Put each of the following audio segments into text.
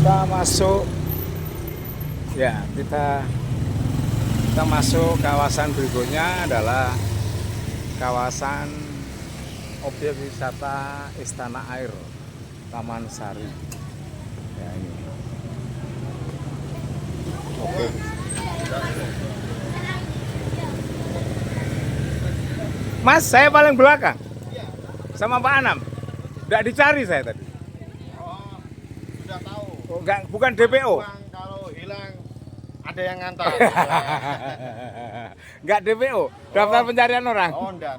kita masuk ya, kita masuk kawasan berikutnya adalah kawasan objek wisata Istana Air Taman Sari ya. Ini oke. Mas, saya paling belakang sama Pak Anam. Nggak dicari saya tadi. Oh, sudah tahu. Oh, enggak, bukan DPO. Kalau hilang ada yang ngantar. Enggak DPO, daftar pencarian orang. Oh, enggak.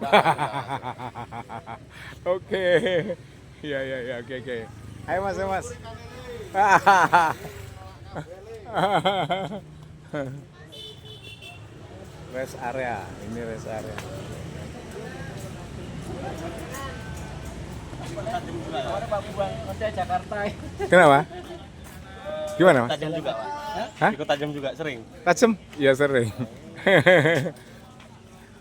Oke. Iya, oke. Ayo Mas, Mas. Rest area, ini rest area. Jakarta. Kenapa? Gimana Mas? Tajam juga, Pak. Hah? Ikut tajam juga sering. Tajam? Iya sering.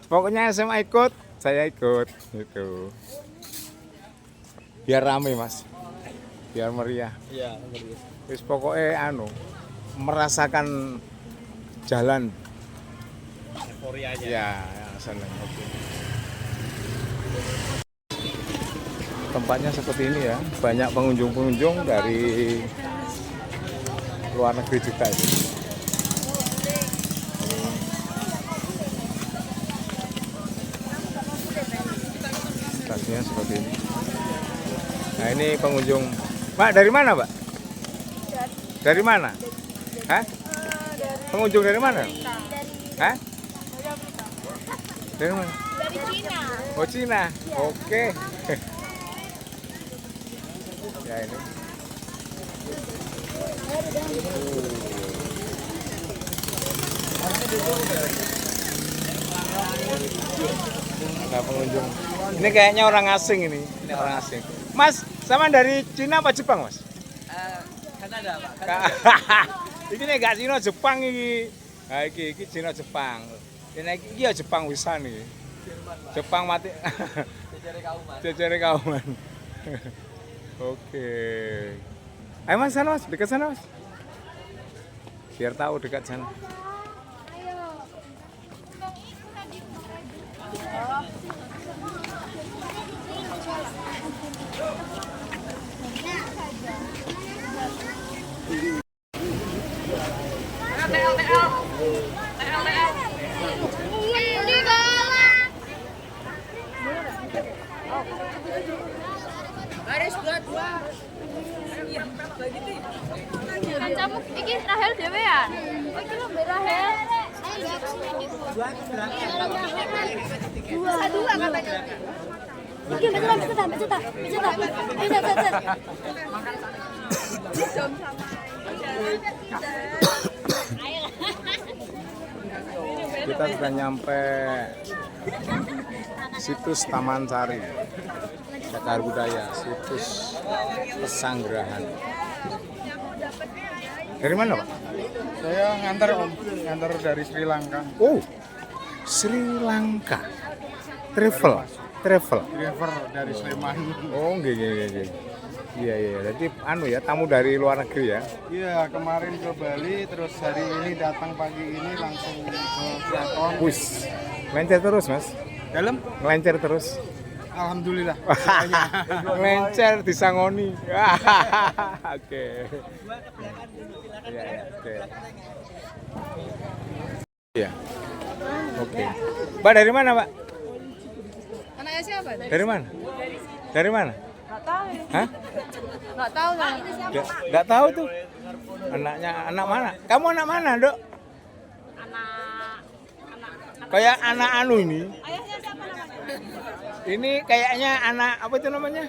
Pokoknya SMA ikut, saya ikut gitu. Biar rame Mas, biar meriah. Iya, benar. Terus pokoknya merasakan jalan. Euforianya. Ya, seneng. Oke. Tempatnya seperti ini ya, banyak pengunjung-pengunjung dari luar negeri juga ini. Stasiunnya seperti ini. Nah ini pengunjung. Pak dari mana Pak? Dari mana? Hah? Pengunjung dari mana? Hah? Dari mana? Dari Cina. Oh Cina. Oke. Ya ini. Ada pengunjung. Ini kayaknya orang asing ini. Ini orang asing. Mas, sama dari Cina apa Jepang, Mas? Kanada, Pak. Iki nek gak Cina Jepang iki. Ha iki Cina Jepang. Ini iki ya Jepang wisan iki. Jepang mati. Jejere kauman. Oke. Ayo Mas, sana Mas, dekat sana Mas. Biar tahu dekat sana. Baris dua. Kancamu iki Rahel dhewe ya? Oh iki lho Mbak Rahel. Dua katanya. Oke, betul. Kita sudah nyampe situs Taman Sari Cagar Budaya, situs Pesanggerahan. Dari mana Pak? Saya ngantar Om, ngantar dari Sri Lanka. Oh, Sri Lanka. Travel. Driver dari Sleman. Oh, nggih. Iya. Jadi ya, tamu dari luar negeri ya. Iya, kemarin ke Bali, terus hari ini datang pagi ini langsung ke Kraton. Wis. Melencer terus, Mas. Dalam? Melencer terus. Alhamdulillah. Melencer disangoni. Oke. Iya, oke. Iya. Oke. Mbak dari mana, Pak? Anaknya siapa? Dari mana? Dari mana? Enggak tahu. Hah? Enggak tahu lah. Nggak tahu tuh. Anaknya anak mana? Kamu anak mana, Dok? Anak Kayak anak anu ini. ayahnya siapa namanya? Ini kayaknya anak apa itu namanya?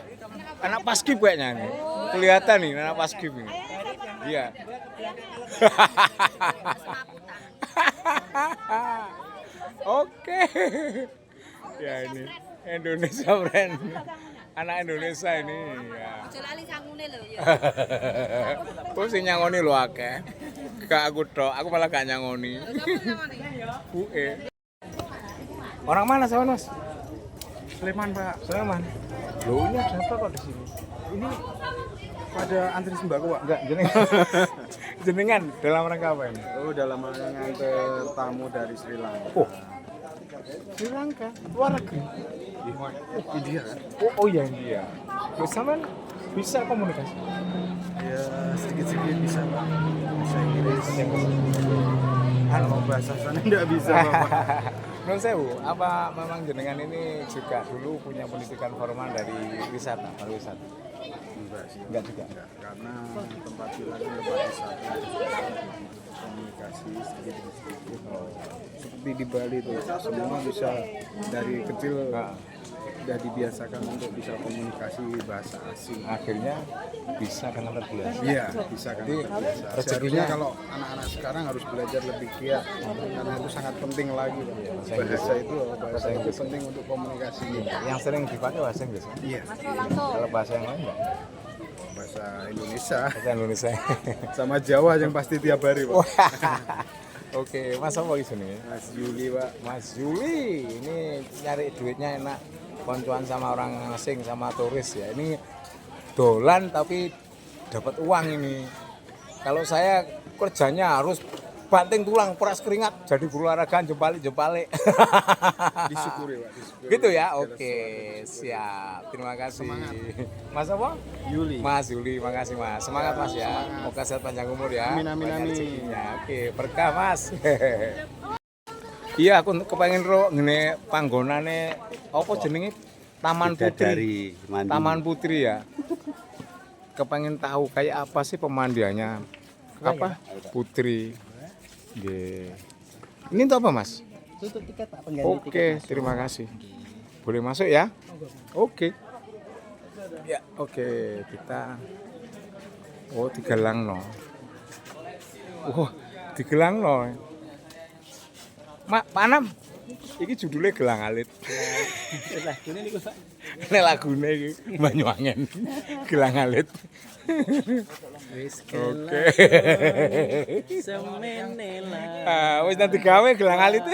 Anak paskib kayaknya ini. Kelihatan nih anak paskib ini. Iya. Oke. Ya ini Indonesia brand. Anak Indonesia ini ya. Jelali sangune lho ya. Oh sing nyangoni lho akeh. Gak aku tok, aku malah gak nyangoni. Orang mana sama Mas? Sleman, Pak. Sleman. Loh ini ada apa kok di sini? Ini pada antri sembako Pak. Enggak, jenengan. Jenengan dalam rangka apa ini? Oh, dalam rangka nganter tamu dari Sri Lanka. Oh. Sri Lanka, luar negeri. India kan? Oh iya India. Terus sampean bisa komunikasi? Ya sedikit-sedikit bisa Pak. Bisa Inggris. Kalau bahasa sana enggak bisa Bapak. Menurut saya, apa memang jenengan ini juga dulu punya pendidikan formal dari wisata, pariwisata? Enggak sih. Enggak juga. Enggak, karena tempat wisata tempat wisata komunikasi sedikit-sedikit. Seperti di Bali itu semua bisa dari kecil udah dibiasakan untuk bisa komunikasi bahasa asing. Akhirnya bisa karena terbiasa. Iya, bisa kan. Jadi, Seharusnya rezekinya- kalau anak-anak sekarang harus belajar lebih giat karena itu sangat penting lagi. Pak. Bahasa itu penting untuk komunikasi. Yang sering dipakai bahasa Inggris. Iya, Kalau bahasa yang lain enggak? bahasa Indonesia Bahasa Indonesia. sama Jawa yang pasti tiap hari, Pak. Oke, Mas apa di sini? Mas Juli, Pak. Mas Juli, ini nyari duitnya enak, koncoan sama orang asing sama turis ya. Ini dolan tapi dapat uang ini. Kalau saya kerjanya harus banting tulang, peras keringat, jadi guru olahraga jempalik. Disyukuri, Pak. Disyukuri. Gitu ya, oke, siap. Terima kasih. Mas apa? Yuli. Mas Yuli, makasih Mas. Semangat Mas ya. Semoga sehat panjang umur ya. Amin, amin, Banyak amin. rezekinya. Oke, berkah Mas. Iya, aku kepengen ro ngene panggonane apa jenenge Taman Putri. Taman Putri ya. Kepengen tahu kayak apa sih pemandiannya? Apa? Putri. Nggih. Ini untuk apa, Mas? Tutup tiket Pak, pengganti Oke, terima kasih. Boleh masuk ya? Oke. Ya, oke. Kita digelang no. Digelang no. Pak Anam, iki judulnya Gelang Alit. Lah, ini niku Pak. Nek lagune iki Banyuwangen. Gelang Alit. Wis Oke. semene lah. Wis nanti gawe Gelang Alit.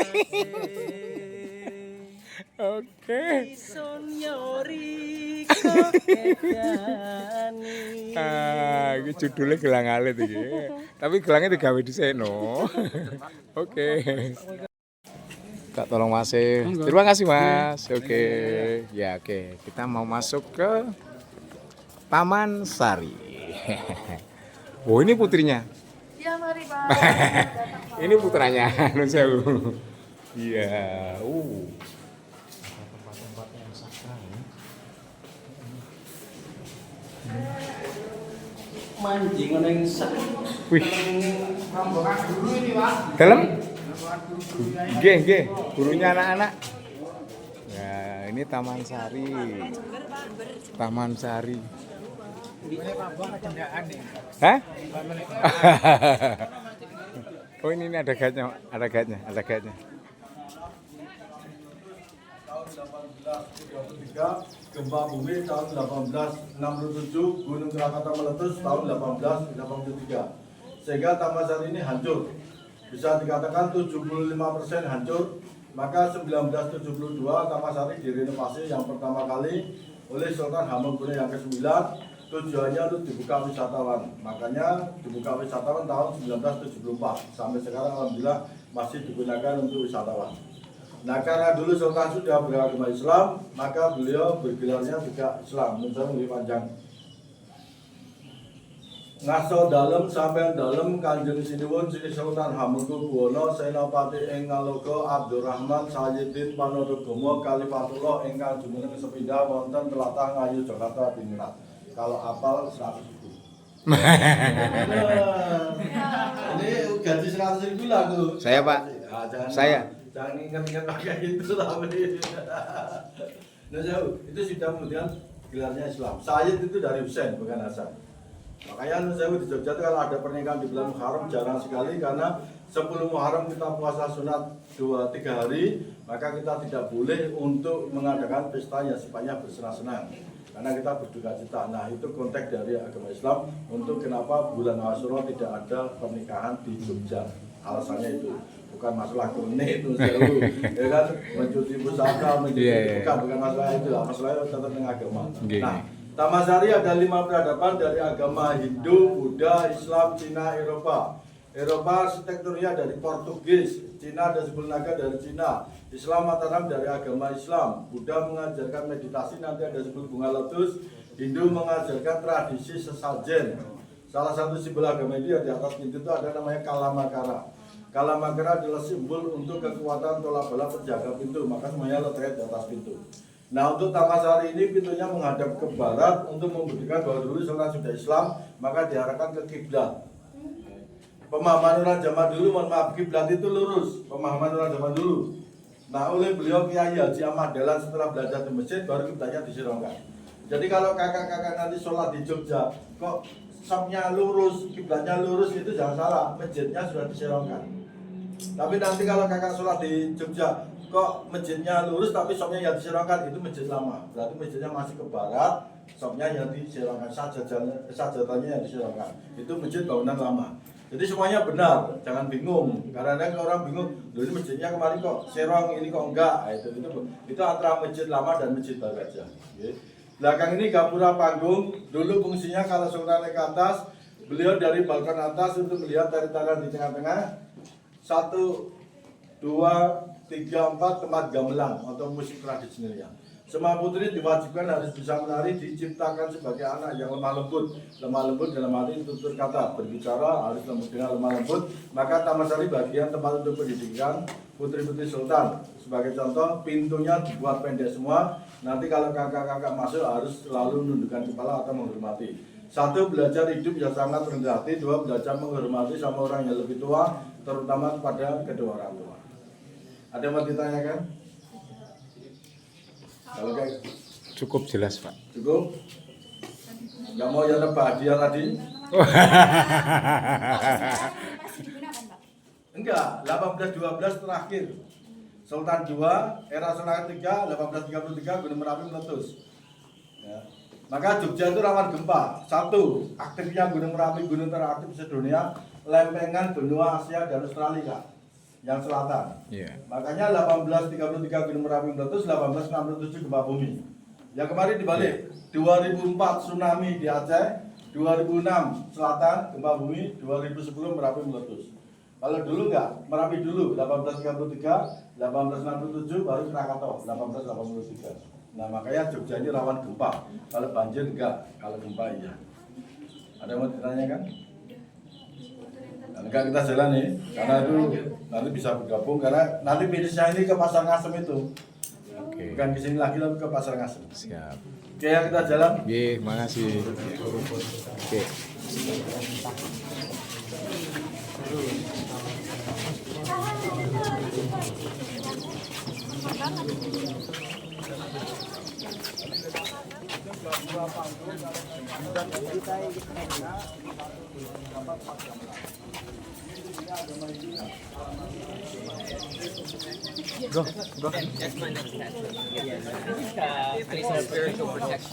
Oke. Ison nyori kok edani. Iki judulnya Gelang Alit iki. Tapi gelangnya digawe diseno. Oke. Tak tolong Mas. Terima kasih Mas. Oke. Ya oke. Kita mau masuk ke Taman Sari. Oh ini putrinya. Ya mari Pak. Ini putranya. Nun sewu. Iya. Tempat-tempat yang sakral. Mancing ana ing sak. Wih. Dalam? Nggih. Gurunya anak-anak. Ya, ini Taman Sari. Taman Sari. Hah? Oh ini ada guide-nya, ada guide-nya. Gempa bumi tahun 1867, Gunung Krakatau meletus tahun 1883. Sehingga Taman Sari ini hancur. Bisa dikatakan 75% hancur. Maka 1972 Taman Sari direnovasi yang pertama kali oleh Sultan Hamengkubuwono yang ke-9. Tujuannya untuk dibuka wisatawan. Makanya dibuka wisatawan tahun 1974. Sampai sekarang alhamdulillah masih digunakan untuk wisatawan. Nah karena dulu Sultan sudah beragama Islam, maka beliau bergelarnya juga Islam, menurut lebih panjang. Ngaso dalem sampai dalem Kanjeng Sinuwun Sri Sultan Hamengkubuwono Senopati ing Ngaloga Abdurrahman Sayyidin Panodogama Kalifatullah ingkang jumeneng sepindhah wonten tlatah Ngayu Jakarta Timur. Kalau apal 100.000. Ini gaji 100.000 lah tuh. Saya Pak. Saya. Jangan ingat-ingat pakai itu tapi. Nah jauh itu sudah kemudian gelarnya Islam. Sayyid itu dari Husain bukan Hasan. Makanya saya di Jogja itu kalau ada pernikahan di bulan Muharram jarang sekali karena 10 Muharram kita puasa sunat 2-3 hari, maka kita tidak boleh untuk mengadakan pesta yang sifatnya bersenang-senang. Karena kita berduka cita. Nah itu konteks dari agama Islam untuk kenapa bulan Asyura tidak ada pernikahan di Jogja. Alasannya itu bukan masalah kronik itu jauh, ya kan mencuci pusaka, bukan masalah itu lah, masalahnya tetap dengan agama. Nah Taman Sari ada 5 peradaban dari agama Hindu, Buddha, Islam, Cina, Eropa. Eropa arsitekturnya dari Portugis, Cina ada Sebul Naga dari Cina, Islam Mataram dari agama Islam, Buddha mengajarkan meditasi, nanti ada Sebul Bunga Lotus, Hindu mengajarkan tradisi sesajen. Salah satu simbol agama ini di atas pintu itu ada namanya Kalamakara. Kalamakara adalah simbol untuk kekuatan tolak bala penjaga pintu, maka semuanya letaknya di atas pintu. Nah, untuk Taman Sari ini pintunya menghadap ke barat untuk membuktikan bahwa dulu seorang sudah Islam, maka diarahkan ke kiblat. Pemahaman orang zaman dulu, mohon maaf, kiblat itu lurus, pemahaman orang zaman dulu. Nah, oleh beliau Kiai Haji Ahmad Dahlan setelah belajar di masjid, baru kiblatnya disirongkan. Jadi kalau kakak-kakak nanti sholat di Jogja, kok sopnya lurus, kiblatnya lurus, itu jangan salah, masjidnya sudah disirongkan. Tapi nanti kalau kakak sholat di Jogja, kok masjidnya lurus tapi sopnya yang disirongkan, itu masjid lama. Berarti masjidnya masih ke barat, sopnya yang disirongkan, sajadahnya yang disirongkan. Itu masjid bangunan lama. Jadi semuanya benar, jangan bingung. Karena kalau orang bingung, dulu masjidnya kemarin kok serong, ini kok enggak. Nah, itu antara masjid lama dan masjid baru aja. Belakang ini gapura panggung. Dulu fungsinya kalau sultan naik ke atas, beliau dari balkon atas untuk melihat tari-tarian di tengah-tengah. 1, 2, 3, 4 tempat gamelan atau musik tradisionalnya. Semua putri diwajibkan harus bisa menari, diciptakan sebagai anak yang lemah lembut. Lemah lembut dalam arti tutur kata, berbicara harus lembut dengan lemah lembut. Maka Taman Sari bagian tempat untuk pendidikan putri-putri sultan. Sebagai contoh, pintunya dibuat pendek semua. Nanti kalau kakak-kakak masuk harus selalu menundukkan kepala atau menghormati. 1, belajar hidup yang sangat rendah hati. 2, belajar menghormati sama orang yang lebih tua, terutama kepada kedua orang tua. Ada yang mau ditanyakan? Kalau kayak Cukup jelas, Pak. cukup? Nggak mau yang nebak hadiah tadi? Enggak, 1812 terakhir. Sultan II, era Sultan III, 1833 Gunung Merapi meletus. Ya. Maka Jogja itu rawan gempa. 1, aktifnya Gunung Merapi, gunung teraktif sedunia, lempengan benua Asia dan Australia yang selatan. Makanya 1833 Gunung Merapi meletus, 1867 gempa bumi. Yang kemarin dibalik, 2004 tsunami di Aceh, 2006 selatan gempa bumi, 2010 Merapi meletus. Kalau dulu enggak, Merapi dulu 1833, 1867 baru Krakatau 1883. Nah, makanya Jogja ini rawan gempa. Kalau banjir enggak, kalau gempa iya. Ada yang mau ditanyakan? Enggak, kita jalan nih, karena itu nanti bisa bergabung, karena nanti finishnya ini ke Pasar Ngasem itu. Bukan ke sini lagi, tapi ke Pasar Ngasem. Siap. Oke, ya kita jalan. Oke, makasih. Oke.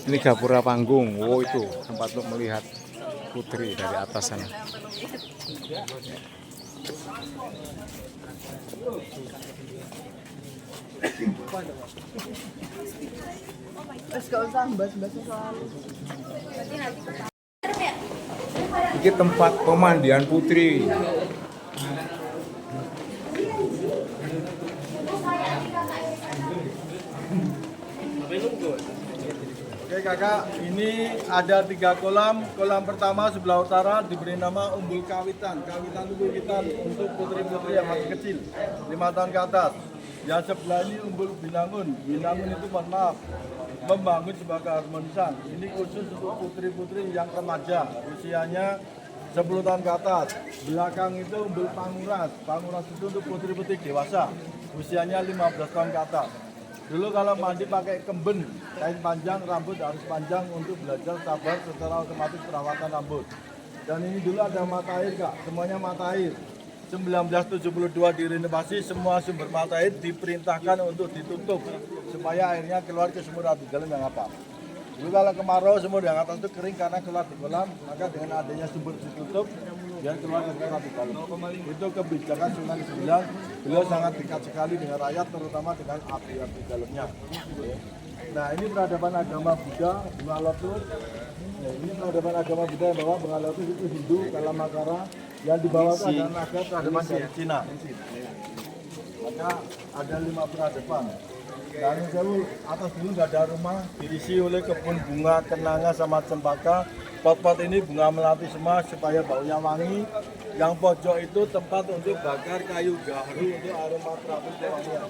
Ini gapura panggung. Wow, itu tempat untuk melihat putri dari atas sana. Ini tempat pemandian putri. Oke kakak, ini ada 3 kolam. Kolam pertama sebelah utara diberi nama Umbul Kawitan. Kawitan itu kita untuk putri-putri yang masih kecil, 5 tahun ke atas. Yang sebelah ini Umbul Binangun. Binangun itu mohon maaf, membangun sebuah keharmonisan. Ini khusus untuk putri-putri yang remaja, usianya 10 tahun ke atas. Belakang itu Umbul Panguras. Panguras itu untuk putri-putri dewasa, usianya 15 tahun ke atas. Dulu kalau mandi pakai kemben, kain panjang, rambut harus panjang untuk belajar sabar secara otomatis perawatan rambut. Dan ini dulu ada mata air kak, semuanya mata air. 1972 direnovasi, semua sumber mata air diperintahkan untuk ditutup supaya airnya keluar ke sumur di dalam yang apa. Dulu kalau kemarau semua yang atas itu kering karena keluar di kolam, maka dengan adanya sumber ditutup biar keluar ke di dalam. Itu kebijakan Sunan IX. Beliau sangat dekat sekali dengan rakyat, terutama dengan abdi di dalamnya. Nah, ini peradaban agama Buddha, bunga lotus. Nah, ini peradaban agama Buddha yang bawa bunga lotus itu Hindu, Kalamakara. Yang di bawah itu ada naga peradaban dari Cina. Maka ada 5 peradaban. Dan jauh atas dulu nggak ada rumah, diisi oleh kebun bunga, kenanga sama cempaka. Pot-pot ini bunga melati semua supaya baunya wangi. Yang pojok itu tempat untuk bakar kayu gaharu untuk aromaterapi pewangian.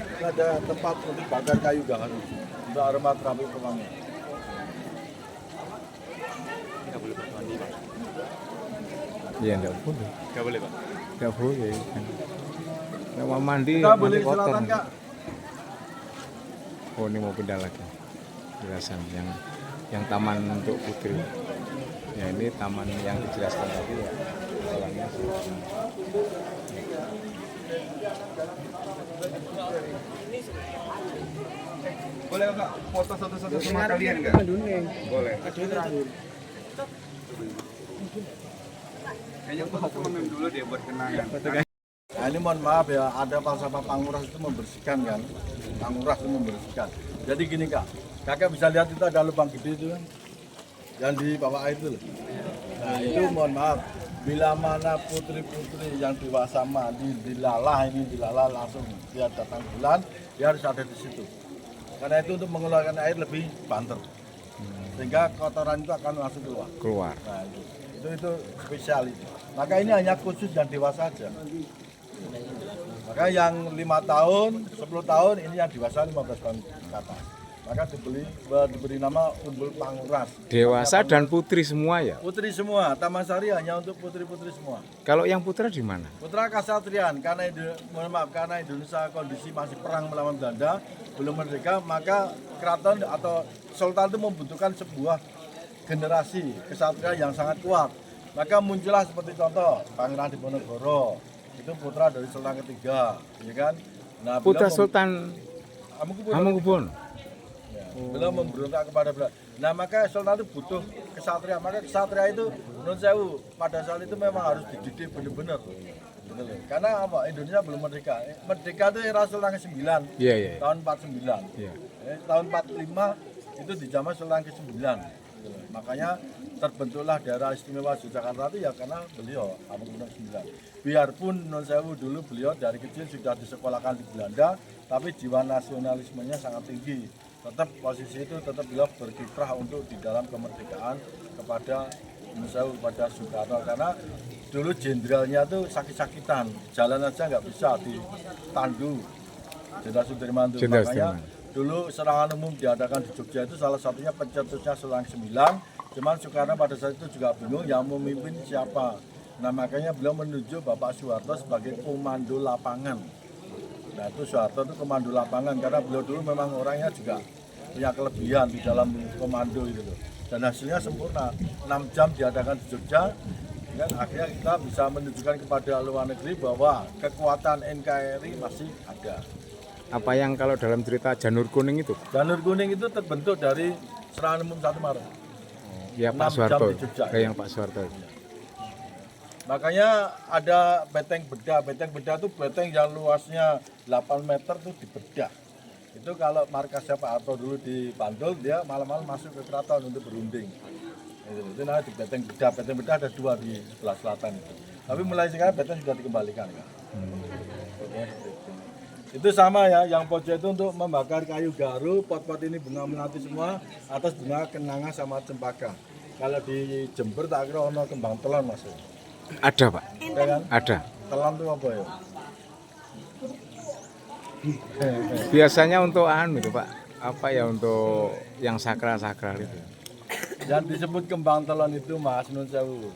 Itu ada tempat untuk bakar kayu gaharu untuk aromaterapi pewangian. Iya, enggak boleh. Nggak boleh Pak. Enggak boleh. Nggak mau mandi, Kita boleh mandi kotor. selatan Kak. Oh, ini mau pindah lagi. Jelasan yang taman untuk putri. Ya, ini taman yang dijelaskan tadi ya. Jalannya Boleh Kak foto satu-satu sama kalian nggak? Boleh. Kayaknya foto memang dulu dia buat kenangan. Nah, ini mohon maaf ya, ada falsafah Panguras itu membersihkan kan. Panguras itu membersihkan. Jadi gini Kak, Kakak bisa lihat itu ada lubang gede itu kan. Yang di bawah air itu loh. Nah itu mohon maaf, bila mana putri-putri yang dewasa mandi dilalah langsung dia datang bulan, dia harus ada di situ. Karena itu untuk mengeluarkan air lebih banter. Sehingga kotoran itu akan langsung keluar. Nah, itu spesial itu. Maka ini hanya khusus yang dewasa saja. Maka yang 5 tahun, 10 tahun ini yang dewasa 15 tahun ke atas. Maka diberi nama Umbul Panguras. dewasa dan putri semua ya. Putri semua, Taman Sari hanya untuk putri-putri semua. Kalau yang putra di mana? Putra Kasatrian, karena Indonesia kondisi masih perang melawan Belanda, belum merdeka, maka keraton atau sultan itu membutuhkan sebuah generasi kesatria yang sangat kuat. Maka muncullah seperti contoh Pangeran Diponegoro, itu putra dari sultan ketiga, ya kan? Nah, Putra Sultan Hamengkubuwono. Belum memberontak kepada Belanda. Nah maka sultan itu butuh kesatria. Maka kesatria itu menurut saya pada saat itu memang harus dididik benar-benar. Karena apa? Indonesia belum merdeka. Merdeka itu era Sultan ke-9 Iya. tahun 49. Iya. Tahun 45 itu di zaman Sultan ke-9. Makanya terbentuklah daerah istimewa Yogyakarta itu ya karena beliau Hamengkubuwono ke-9. Biarpun non sewu dulu beliau dari kecil sudah disekolahkan di Belanda, tapi jiwa nasionalismenya sangat tinggi. Tetap posisi itu tetap beliau berkiprah untuk di dalam kemerdekaan kepada kepada Soekarno, karena dulu jenderalnya tuh sakit-sakitan, jalan aja nggak bisa ditandu Jenderal Sudirman itu. Makanya dulu serangan umum diadakan di Jogja itu salah satunya pencetusnya Sultan 9. Cuman Soekarno pada saat itu juga bingung yang memimpin siapa. Nah makanya beliau menunjuk Bapak Soeharto sebagai komando lapangan. Nah itu Soeharto itu komando lapangan karena beliau dulu memang orangnya juga punya kelebihan di dalam komando itu loh. Dan hasilnya sempurna. 6 jam diadakan di Jogja, dan akhirnya kita bisa menunjukkan kepada luar negeri bahwa kekuatan NKRI masih ada. Apa yang kalau dalam cerita Janur Kuning itu? Janur Kuning itu terbentuk dari serangan umum 1 Maret. Ya Pak 6 jam Soeharto. di Jogja. Yang Pak Soeharto. Makanya ada beteng bedah. Beteng bedah itu beteng yang luasnya 8 meter itu dibedah. Itu kalau markasnya Pak Harto dulu di Bantul, dia malam-malam masuk ke keraton untuk berunding. Itu namanya di beteng bedah. Beteng bedah ada 2 di sebelah selatan itu. Tapi mulai sekarang beteng sudah dikembalikan. Kan? Itu sama ya, yang pojok itu untuk membakar kayu garu, pot-pot ini bunga melati semua, atas bunga kenanga sama cempaka. Kalau di Jember tak kira ono kembang telon Mas. Ada Pak? Ya kan? Ada. Telon itu apa ya? Biasanya untuk itu Pak, apa ya untuk yang sakral-sakral itu? Yang disebut kembang telon itu Mas Nun Sewu.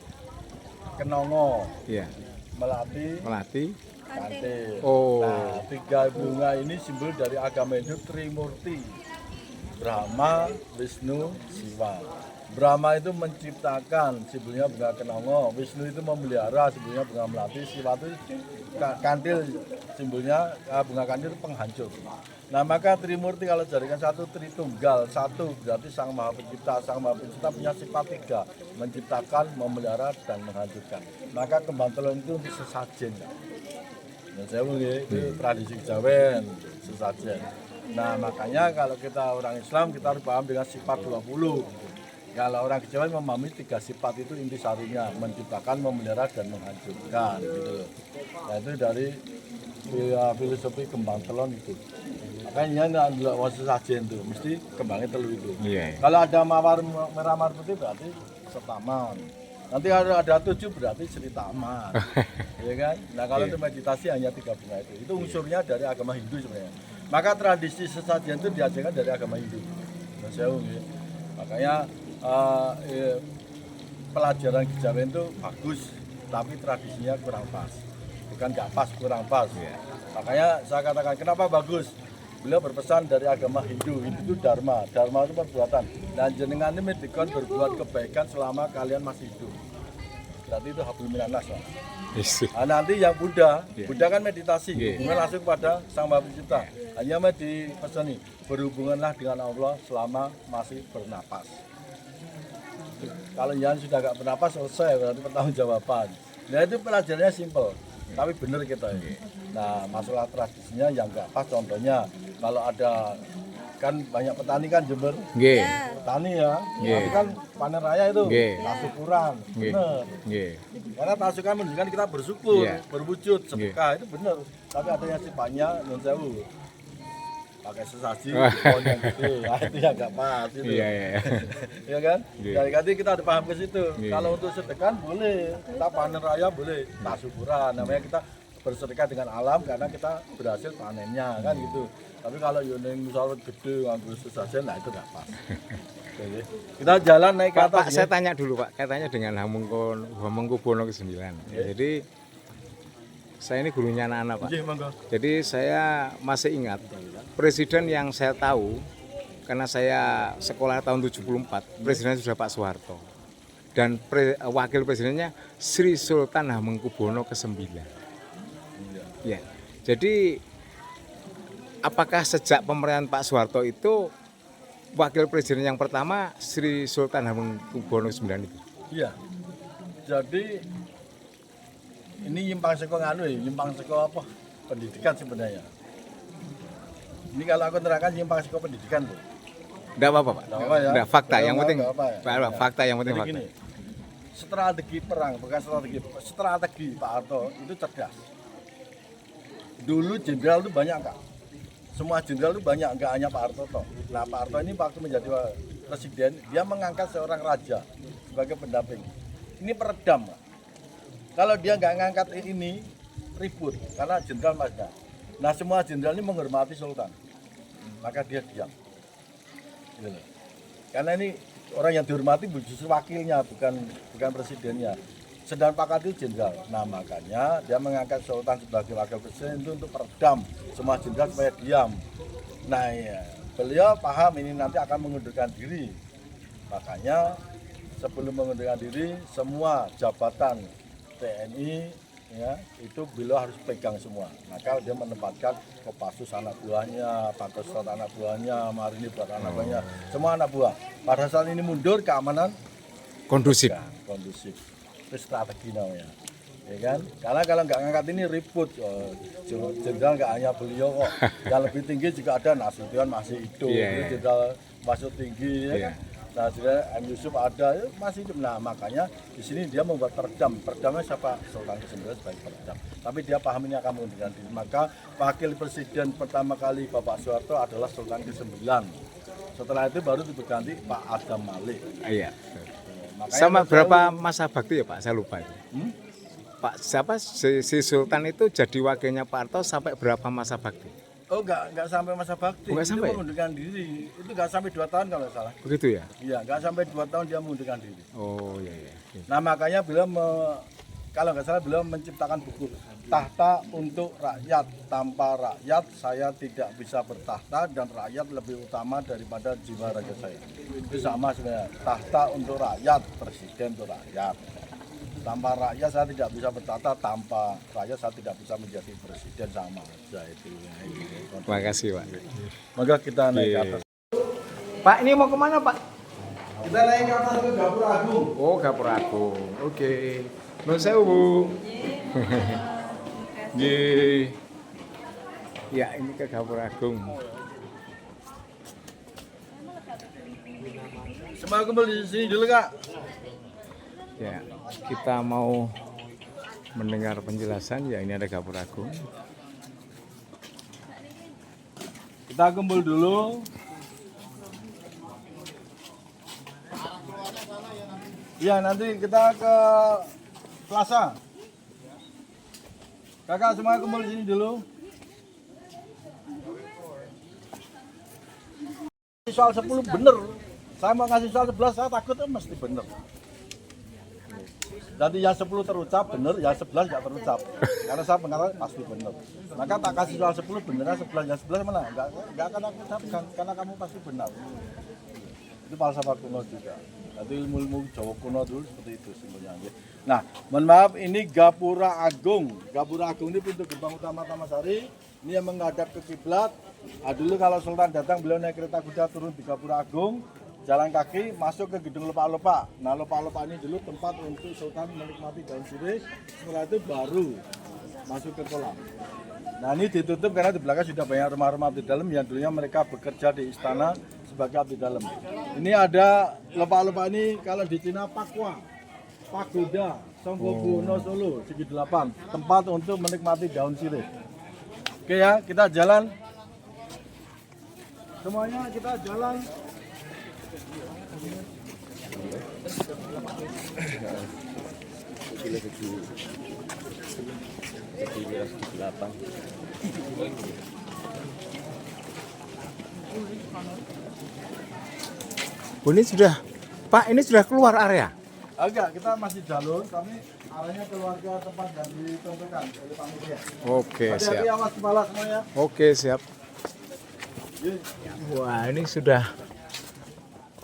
Kenongo, Iya. melati, Melati. kantil. Oh. Nah, 3 bunga ini simbol dari agama Hindu Trimurti. Brahma, Wisnu, Siwa. Brahma itu menciptakan, simbolnya bunga kenongo. Wisnu itu memelihara, simbolnya bunga melati. Siwa itu kantil, simbolnya bunga kantil itu penghancur. Nah maka Trimurti kalau jadikan satu Tritunggal, satu berarti Sang Maha Pencipta. Sang Maha Pencipta punya sifat 3, menciptakan, memelihara, dan menghancurkan. Maka kembang telon itu untuk sesajen. Nah, saya itu tradisi Kejawen, sesajen. Nah makanya kalau kita orang Islam kita harus paham dengan sifat 20. Kalau orang Jawa memahami 3 sifat itu intisarinya, menciptakan, memelihara, dan menghancurkan gitu. Nah itu dari filosofi kembang telon itu. Makanya ini wasis sajen itu, mesti kembangnya telur itu. Iya. Kalau ada mawar merah mawar putih berarti setaman. Nanti ada 7 berarti ceritaman. Ya kan? Nah kalau itu meditasi hanya 3 bunga itu. Itu unsurnya dari agama Hindu sebenarnya. Maka tradisi sesajen itu diajarkan dari agama Hindu. Makanya pelajaran kejawen itu bagus, tapi tradisinya kurang pas. Bukan nggak pas, kurang pas. Makanya saya katakan kenapa bagus? Beliau berpesan dari agama Hindu, Hindu itu dharma, dharma itu perbuatan. Dan jenengan ini dikon berbuat kebaikan selama kalian masih hidup. Berarti itu hablum minanas. Nah, nanti yang Buddha, Buddha kan meditasi, hubungan langsung pada Sang Maha Pencipta. Hanya dipesani, berhubunganlah dengan Allah selama masih bernapas. Kalau yang sudah nggak bernapas selesai, berarti pertanggungjawaban. Nah itu pelajarannya simpel, tapi benar kita ini. Nah masalah tradisinya yang nggak pas, contohnya kalau ada kan banyak petani kan Jember, petani ya, tapi kan panen raya itu tasukuran, benar. Karena tasukan menunjukkan kita bersyukur, berwujud, sedekah itu benar. Tapi ada yang sifatnya non sewu, pakai sesaji, pohon yang gede, nah, itu yang nggak pas itu. Ya kan? Jadi kita harus paham ke situ. Kalau untuk sedekah boleh, kita panen raya boleh, tasukuran, namanya kita bersedekah dengan alam karena kita berhasil panennya kan gitu. Tapi kalau yang misalnya gede ngambil sesajen, nah itu nggak pas. Jadi, kita jalan naik ke atas. Pak, saya tanya dulu Pak, kaitannya dengan Hamengkubuwono ke-9. Jadi saya ini gurunya anak-anak Pak. Jadi saya masih ingat presiden yang saya tahu karena saya sekolah tahun 74, presidennya sudah Pak Soeharto. Dan wakil presidennya Sri Sultan Hamengkubuwono ke-9. Ya. Jadi apakah sejak pemerintahan Pak Soeharto itu wakil presiden yang pertama Sri Sultan Hamengkubuwono ke-9 itu? Iya. Jadi ini nyimpang seko nganu ya, nyimpang seko apa? Pendidikan sebenarnya. Ini kalau aku terangkan nyimpang seko pendidikan tuh. Enggak apa-apa Pak. Enggak apa ya. Enggak, fakta yang penting. Ya. Fakta yang penting Jadi fakta. gini, strategi perang, bukan strategi Pak Harto itu cerdas. Dulu jenderal itu banyak Kak. Semua jenderal itu banyak, enggak hanya Pak Harto toh. Nah Pak Harto ini waktu menjadi presiden, dia mengangkat seorang raja sebagai pendamping. Ini peredam Kak. Kalau dia nggak ngangkat ini, ribut, karena jenderal masnya. Nah semua jenderal ini menghormati sultan, maka dia diam. Gitu. Karena ini orang yang dihormati justru wakilnya, bukan presidennya. Sedang pangkat itu jenderal. Nah makanya dia mengangkat sultan sebagai wakil presiden itu untuk peredam semua jenderal supaya diam. Nah ya, beliau paham ini nanti akan mengundurkan diri. Makanya sebelum mengundurkan diri, semua jabatan TNI ya itu beliau harus pegang semua. Maka dia menempatkan Kopassus anak buahnya, Pakosrat anak buahnya, Marini buat anak buahnya, semua anak buah. Pada saat ini mundur, keamanan kondusif. Ya, kondusif. Itu strategi namanya. Ya kan? Karena kalau nggak ngangkat ini ribut. Jenderal nggak hanya beliau kok. Yang lebih tinggi juga ada Nasution masih hidup. Jenderal masuk tinggi ya kan? Nah, M. Yusuf ada ya, masih hidup. Nah, makanya di sini dia membuat peredam. Peredamnya siapa? Sultan ke-9 sebagai peredam. Tapi dia paham ini akan mengundurkan diri. Maka wakil presiden pertama kali Bapak Soeharto adalah Sultan ke-9. Setelah itu baru diganti Pak Adam Malik. Iya. Makanya sama berapa masa bakti ya Pak? Saya lupa. Pak siapa si Sultan itu jadi wakilnya Pak Harto sampai berapa masa bakti? Oh enggak sampai masa bakti. Enggak sampai. Itu mengundurkan diri. Itu enggak sampai 2 tahun kalau salah. Begitu ya? Iya, enggak sampai 2 tahun dia mengundurkan diri. Oh iya. Nah makanya beliau kalau nggak salah beliau menciptakan buku Tahta untuk Rakyat. Tanpa rakyat saya tidak bisa bertahta dan rakyat lebih utama daripada jiwa raja saya. Itu sama sebenarnya. Tahta untuk rakyat, presiden untuk rakyat. Tanpa rakyat saya tidak bisa bertahta, tanpa rakyat saya tidak bisa menjadi presiden, sama aja itu. Terima kasih Pak. Maka kita naik ke atas. Pak ini mau kemana Pak? Kita naik ke atas ke Gapura Agung. Oh Gapura Agung. Oke. Nun sewu Bu. Nggih. Ya ini ke Gapura Agung. Semua kumpul di sini dulu Kak. Ya, kita mau mendengar penjelasan. Ya, ini ada Gapura Agung. Kita kumpul dulu. Ya, nanti kita ke Plaza. Kakak semua kumpul di sini dulu. Soal 10 bener. Saya mau kasih soal 11, saya takut mesti bener. Jadi yang 10 terucap bener, yang 11 nggak terucap. Karena saya mengatakan pasti bener. Maka tak kasih soal 10 bener, yang 11 mana? Nggak akan aku ucapkan karena kamu pasti benar. Itu falsafah kuno juga. Jadi ilmu-ilmu Jawa kuno dulu seperti itu sebenarnya. Nah, mohon maaf ini Gapura Agung. Gapura Agung ini pintu gerbang utama Tamasari. Ini yang menghadap ke kiblat. Dulu kalau Sultan datang beliau naik kereta kuda turun di Gapura Agung. Jalan kaki masuk ke gedung Lopa-Lopa. Nah, Lopa-Lopa ini dulu tempat untuk Sultan menikmati daun sirih. Setelah itu baru masuk ke kolam. Nah, ini ditutup karena di belakang sudah banyak rumah-rumah abdi dalam yang dulunya mereka bekerja di istana sebagai abdi dalam. Ini ada Lopa-Lopa ini kalau di Cina Pakwa, Pagoda, Songgobuwono Solo, segi 8. Tempat untuk menikmati daun sirih. Oke ya, kita jalan. Semuanya kita jalan. Ini sudah, Pak, ini sudah keluar area. Agak, kita masih jalur, kami arahnya keluarga tempat yang ditentukan oleh panitia. Oke, Hati-hati siap. awas kepala semuanya. Oke, siap. Wah, ini sudah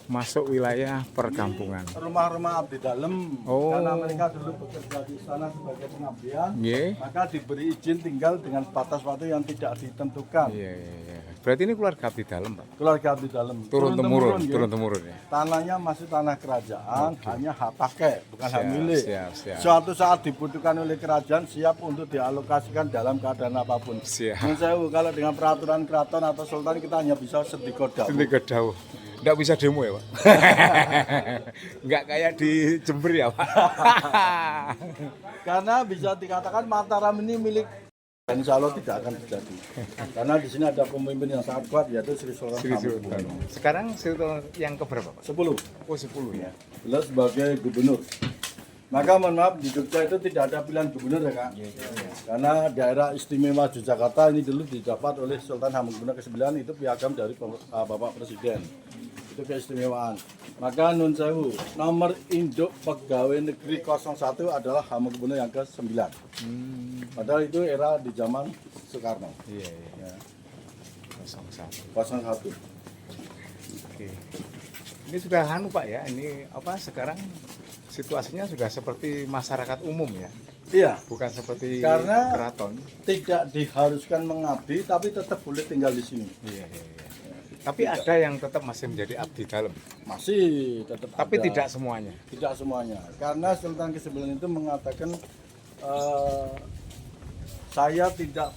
masuk wilayah perkampungan. Rumah-rumah abdi dalam, Oh. karena mereka dulu bekerja di sana sebagai pengabdian, Nggih. maka diberi izin tinggal dengan batas waktu yang tidak ditentukan. Iya, iya, iya. Berarti ini keluarga abdi dalam, Pak. Keluarga abdi dalam Turun-temurun, ya. turun-temurun ya. Tanahnya masih tanah kerajaan, hanya hak pakai, bukan hak milik. Siap. Suatu saat dibutuhkan oleh kerajaan, siap untuk dialokasikan dalam keadaan apapun. Siap. Menurut saya, kalau dengan peraturan keraton atau sultan kita hanya bisa sedikit dahulu. Sedikit jauh. Nggak bisa demo ya, Pak? Nggak kayak di Jember ya, Pak? Karena bisa dikatakan Mataram ini milik, dan insya Allah tidak akan terjadi. Karena di sini ada pemimpin yang sangat kuat, yaitu Sri Sultan Sri Hamengkubuwono. Sultan. Sekarang Sultan yang keberapa, Pak? 10. Oh, 10 ya. Beliau sebagai gubernur. Maka mohon maaf, di Jogja itu tidak ada pilihan gubernur ya Kak. Karena daerah istimewa Yogyakarta ini dulu didapat oleh Sultan Hamengkubuwono ke-9, itu piagam dari Bapak Presiden. Itu keistimewaan. Maka nun sewu, nomor induk pegawai negeri 01 adalah Hamengkubuwono yang ke-9. Padahal itu era di zaman Soekarno. Iya. Ya, 01. 01. Oke. Ini sudah anu, Pak ya. Ini apa sekarang situasinya sudah seperti masyarakat umum ya. Iya, Bukan seperti Karena- keraton. tidak diharuskan mengabdi, tapi tetap boleh tinggal di sini. Iya. Tapi ada yang tetap masih menjadi abdi dalam. Masih tetap Tapi ada. tidak semuanya. Tidak semuanya, karena Sultan ke-9 itu mengatakan saya tidak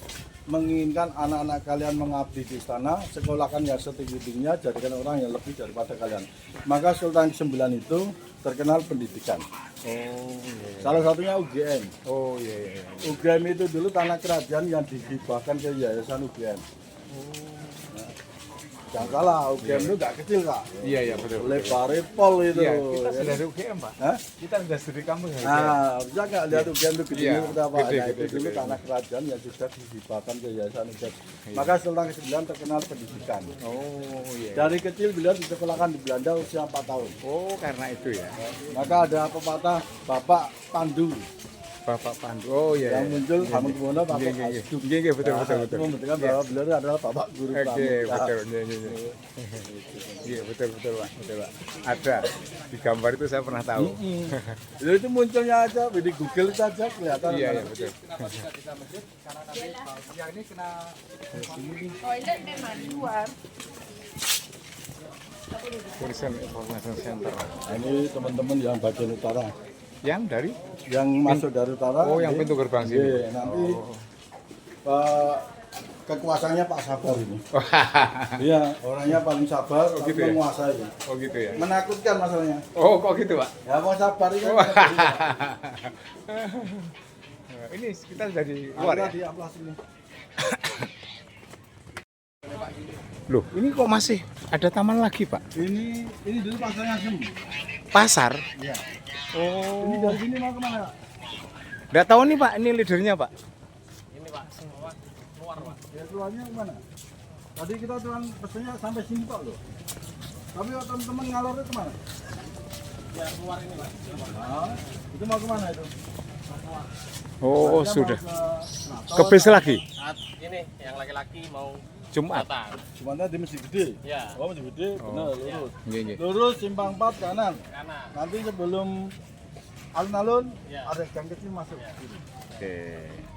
menginginkan anak-anak kalian mengabdi di istana, sekolahkan yang setinggi-tingginya, jadikan orang yang lebih daripada kalian. Maka Sultan ke-9 itu terkenal pendidikan. Oh iya. Salah satunya UGM. Oh iya. UGM itu dulu tanah kerajaan yang dihibahkan ke Yayasan UGM. Jangan salah, UGM itu nggak kecil Kak. Iya betul. Lebar pol itu. Iya, kita sudah dari UGM, Pak. Hah? Kita sudah studi kampus ya. Nah, bisa nggak lihat UGM itu gedenya Iya, seperti apa? gede, Nah, gede, itu dulu gede. tanah kerajaan yang sudah dihibahkan ke Yayasan UGM. Maka Sultan ke-9 terkenal pendidikan. Oh iya. Dari kecil beliau disekolahkan di Belanda usia 4 tahun. Oh karena itu ya. Maka ada pepatah Bapak Pandu Bapak Pandu. Oh iya. yang muncul Hamengkubuwono Bapak Iya. Asduk. Iya betul Nah, itu membuktikan bahwa beliau adalah Bapak Guru Oke, Pramuka. betul. Iya. Iya, betul Pak. Betul Pak. Ada di gambar itu saya pernah tahu. Itu munculnya aja di Google saja kelihatan. Iya, betul. Toilet memang luar. Tourism Information Center. Nah, ini teman-teman yang bagian utara. Yang dari? Yang masuk dari utara. Oh, yang ini. pintu gerbang sini. Iya, nanti Pak kekuasaannya Pak Sabar ini. Iya, orangnya paling sabar, Oh, tapi gitu ya? menguasai. Oh gitu ya. Menakutkan masalahnya. Oh kok gitu Pak? Ya mau sabar itu. Wah. Ini kita sudah di luar ya? Di amplas ini. Loh, ini kok masih ada taman lagi, Pak? Ini dulu pasarnya Sem. Pasar? Iya. Oh. Ini dari sini mau kemana? Nggak tahu nih, Pak, ini leadernya, Pak. Ini Pak, semua keluar Pak. Ya keluarnya kemana? Tadi kita tuan pesennya sampai sini Pak loh. Tapi kalau teman-teman ngalornya kemana? Ya keluar ini Pak. Nah, itu mau kemana itu? Oh, Dia sudah. mau Ke bis lagi? Saat ini yang laki-laki mau Jumat. datang. Cuma di masjid gede. Ya, Oh, masjid gede, benar lurus. Iya, iya. Lurus simpang 4 kanan. kanan. Nanti sebelum alun-alun Ya. ada gang kecil masuk. Oke.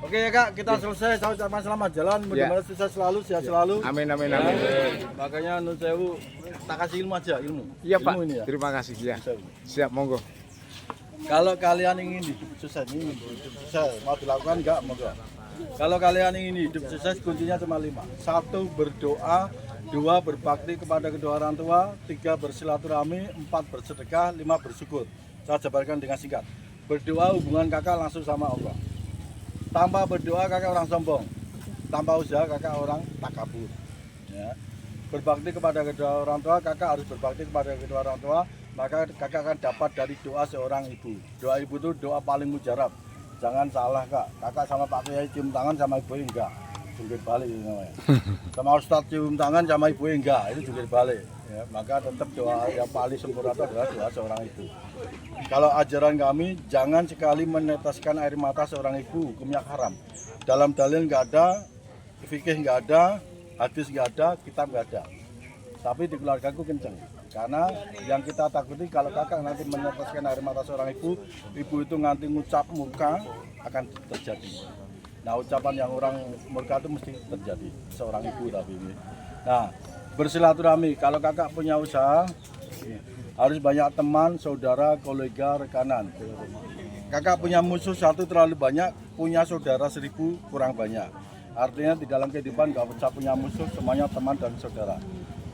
Oke ya Kak, kita selesai. Saya ucapkan selamat jalan. Mudah-mudahan sukses selalu, sehat selalu. Amin, amin, Ya, amin. makanya Nun Sewu, tak kasih ilmu aja, ilmu. Iya, Pak. Ilmu ini ya. Terima kasih ya. Sewu. Siap, monggo. Kalau kalian ingin hidup sukses, ini hidup sukses, mau dilakukan enggak? Monggo. Kalau kalian ingin hidup sukses, kuncinya cuma 5. 1. Berdoa. 2. Berbakti kepada kedua orang tua. 3. Bersilaturahmi. 4. Bersedekah. 5. Bersyukur. Saya jabarkan dengan singkat. Berdoa hubungan kakak langsung sama Allah. Tanpa berdoa kakak orang sombong. Tanpa usaha kakak orang takabur. Ya. Berbakti kepada kedua orang tua, kakak harus berbakti kepada kedua orang tua, maka kakak akan dapat dari doa seorang ibu. Doa ibu itu doa paling mujarab. Jangan salah Kak, kakak sama Pak Kiai cium tangan sama ibu enggak, jungkir balik itu namanya. Sama Ustadz cium tangan sama ibu enggak, itu jungkir balik. Ya, maka tetap doa yang paling sempurna itu adalah doa seorang ibu. Kalau ajaran kami, jangan sekali meneteskan air mata seorang ibu, hukumnya haram. Dalam dalil nggak ada, fikih nggak ada, hadis nggak ada, kitab nggak ada. Tapi di keluargaku kenceng. Karena yang kita takuti kalau kakak nanti meneteskan air mata seorang ibu itu nanti ngucap murka akan terjadi. Nah ucapan yang orang murka itu mesti terjadi, seorang ibu tapi ini. Nah bersilaturahmi, kalau kakak punya usaha harus banyak teman, saudara, kolega, rekanan. Kakak punya musuh satu terlalu banyak, punya saudara 1000 kurang banyak. Artinya di dalam kehidupan gak bisa punya musuh, semuanya teman dan saudara.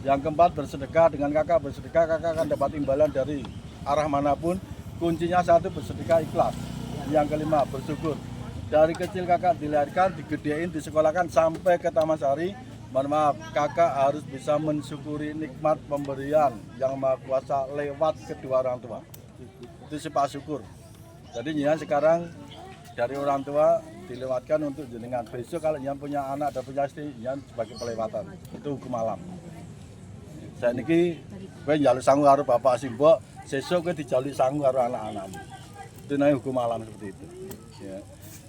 Yang keempat bersedekah, dengan kakak bersedekah kakak akan dapat imbalan dari arah manapun. Kuncinya 1 bersedekah ikhlas. Yang kelima bersyukur. Dari kecil kakak dilahirkan, digedein, disekolahkan sampai ke Taman Sari. Mohon maaf, kakak harus bisa mensyukuri nikmat pemberian yang Maha Kuasa lewat kedua orang tua. Itu sifat syukur. Jadi jenengan sekarang dari orang tua dilewatkan untuk jenengan. Besok kalau jenengan punya anak dan punya istri, jenengan sebagai pelewatan. Itu hukum alam. Saya niki kowe njaluk sangu karo bapak simbok, sesuk kowe dijaluk sangu karo anak-anakmu. Itu namanya hukum alam seperti itu. Ya.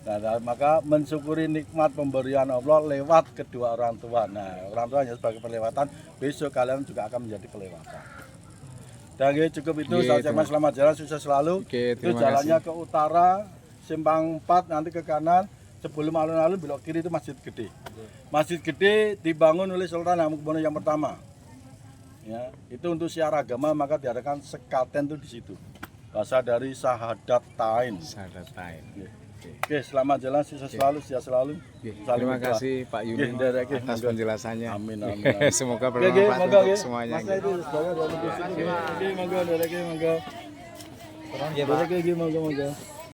Nah, maka mensyukuri nikmat pemberian Allah lewat kedua orang tua. Nah, orang tua hanya sebagai pelewatan, besok kalian juga akan menjadi pelewatan. Dan cukup itu, saya ucapkan selamat jalan, sukses selalu. Itu jalannya ke utara, simpang 4 nanti ke kanan, sebelum alun-alun belok kiri itu Masjid Gede. Masjid Gede dibangun oleh Sultan Hamengkubuwono yang pertama. Ya, itu untuk syiar agama maka diadakan sekaten itu di situ. Bahasa dari Sahadatain. Sahadatain. Oke, selamat jalan, sukses selalu, sehat selalu. Terima kasih Pak Yuni atas penjelasannya. Amin. Semoga bermanfaat untuk semuanya. Oke, monggo, monggo.